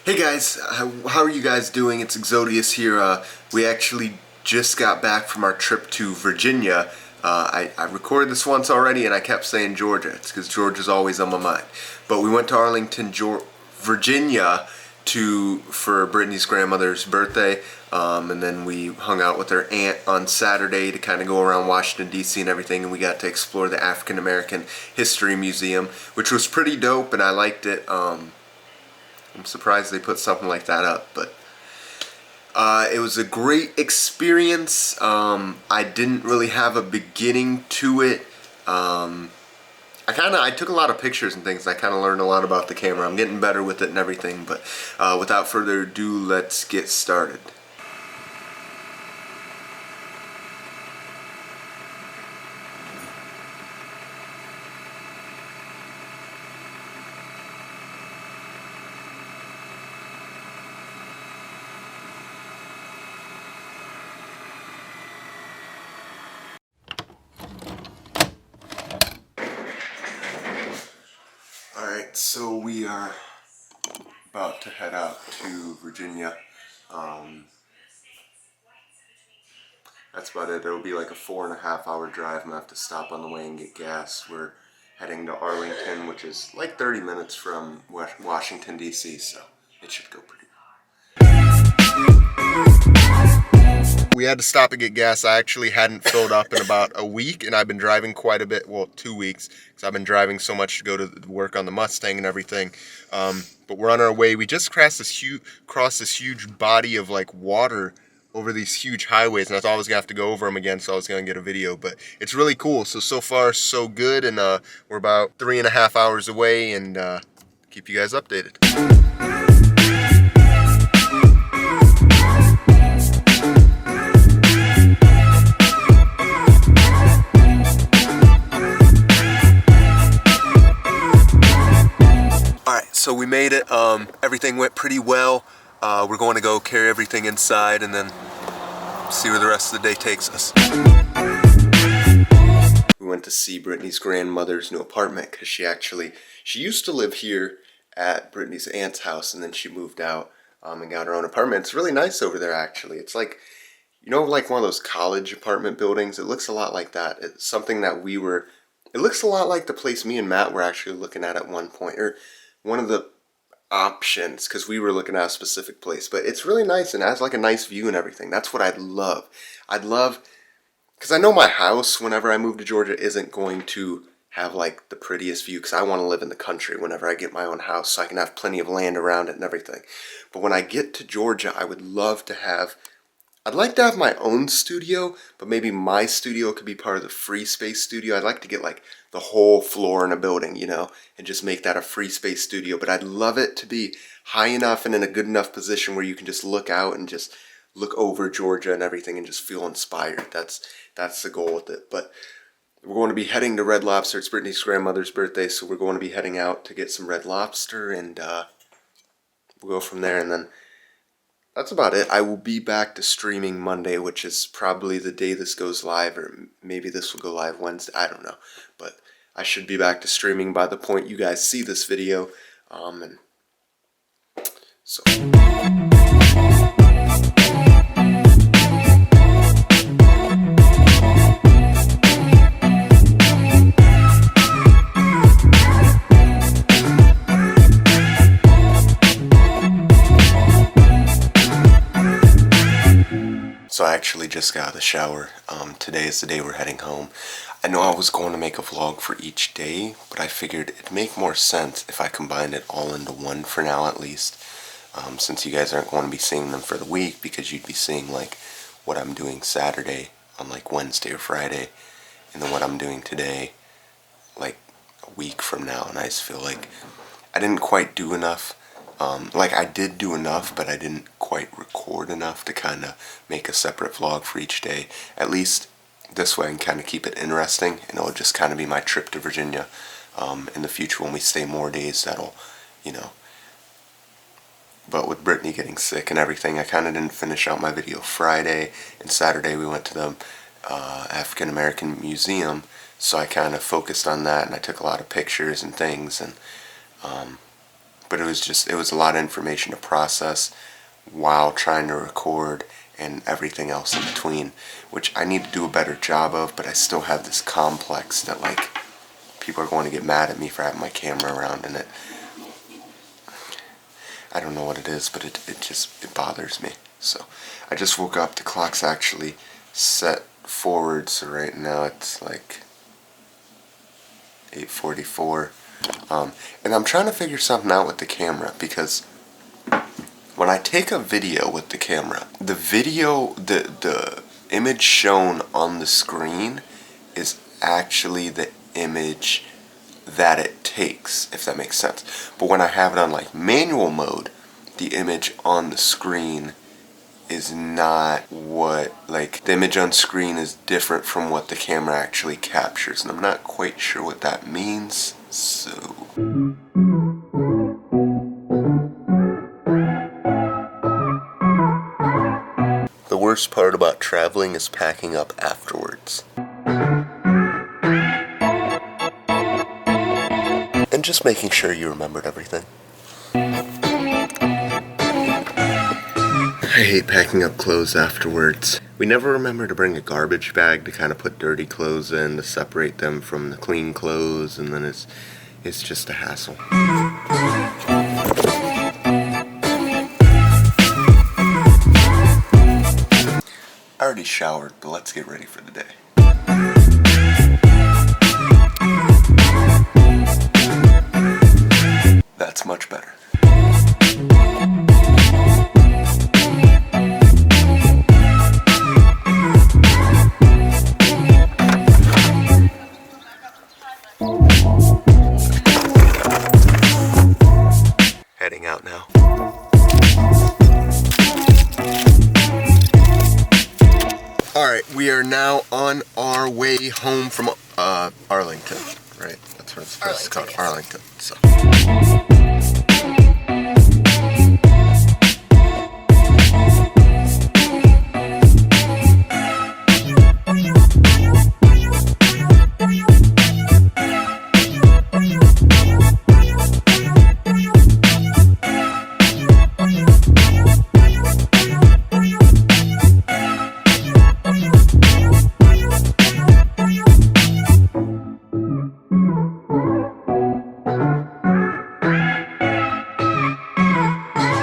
Hey guys, how are you guys doing? It's Exodious here. We actually just got back from our trip to Virginia. I recorded this once already and I kept saying Georgia. It's because Georgia's always on my mind. But we went to Arlington, Virginia for Brittany's grandmother's birthday. And then we hung out with her aunt on Saturday to kind of go around Washington, D.C. and everything. And we got to explore the African American History Museum, which was pretty dope and I liked it. I'm surprised they put something like that up, but it was a great experience. I didn't really have a beginning to it. I took a lot of pictures and things. I kind of learned a lot about the camera. I'm getting better with it and everything, but without further ado, let's get started. Alright, so we are about to head out to Virginia. That's about it. It'll be like a 4.5 hour drive. I'm gonna have to stop on the way and get gas. We're heading to Arlington, which is like 30 minutes from Washington, D.C., so it should go pretty well. We had to stop and get gas. I actually hadn't filled up in about a week, and I've been driving quite a bit, well, 2 weeks, because I've been driving so much to go to work on the Mustang and everything. But we're on our way. We just crossed this huge body of like water over these huge highways, and I thought I was gonna have to go over them again, so I was gonna get a video, but it's really cool. So far so good, and we're about 3.5 hours away, and keep you guys updated. Alright, so we made it. Everything went pretty well. We're going to go carry everything inside and then see where the rest of the day takes us. We went to see Brittany's grandmother's new apartment because she used to live here at Brittany's aunt's house, and then she moved out and got her own apartment. It's really nice over there, actually. It's like, you know, like one of those college apartment buildings. It looks a lot like that. It's something that it looks a lot like the place me and Matt were actually looking at one point, or one of the options, because we were looking at a specific place. But it's really nice and has like a nice view and everything. That's what I'd love, because I know my house whenever I move to Georgia isn't going to have like the prettiest view, because I want to live in the country whenever I get my own house, so I can have plenty of land around it and everything. But when I get to Georgia, I'd like to have my own studio, but maybe my studio could be part of the free space studio. I'd like to get like the whole floor in a building, you know, and just make that a free space studio. But I'd love it to be high enough and in a good enough position where you can just look out and just look over Georgia and everything and just feel inspired. That's the goal with it. But we're going to be heading to Red Lobster. It's Brittany's grandmother's birthday, so we're going to be heading out to get some Red Lobster, and we'll go from there. And then that's about it. I will be back to streaming Monday, which is probably the day this goes live, or maybe this will go live Wednesday. I don't know. But I should be back to streaming by the point you guys see this video. And so... So I actually just got out of the shower. Today is the day we're heading home. I know I was going to make a vlog for each day, but I figured it'd make more sense if I combined it all into one for now at least. Since you guys aren't going to be seeing them for the week, because you'd be seeing like what I'm doing Saturday on like Wednesday or Friday, and then what I'm doing today like a week from now, and I just feel like I didn't quite do enough. Like I did do enough, but I didn't quite record enough to kind of make a separate vlog for each day. At least this way I can kind of keep it interesting, and it'll just kind of be my trip to Virginia. In the future when we stay more days, that'll, you know. But with Brittany getting sick and everything, I kind of didn't finish out my video Friday, and Saturday we went to the African American Museum, so I kind of focused on that, and I took a lot of pictures and things, and but but it was a lot of information to process while trying to record and everything else in between, which I need to do a better job of, but I still have this complex that like people are going to get mad at me for having my camera around, and I don't know what it is, but it bothers me. So I just woke up, the clock's actually set forward, so right now it's like 8:44, and I'm trying to figure something out with the camera, because when I take a video with the camera, the image shown on the screen is actually the image that it takes, if that makes sense. But when I have it on like manual mode, the image on the screen is not what, like, the image on screen is different from what the camera actually captures, and I'm not quite sure what that means, so... The worst part about traveling is packing up afterwards. And just making sure you remembered everything. I hate packing up clothes afterwards. We never remember to bring a garbage bag to kind of put dirty clothes in, to separate them from the clean clothes, and then it's just a hassle. I already showered, but let's get ready for the day. That's much better. Heading out now. Alright, we are now on our way home from Arlington, right? That's what it's called, Arlington. So.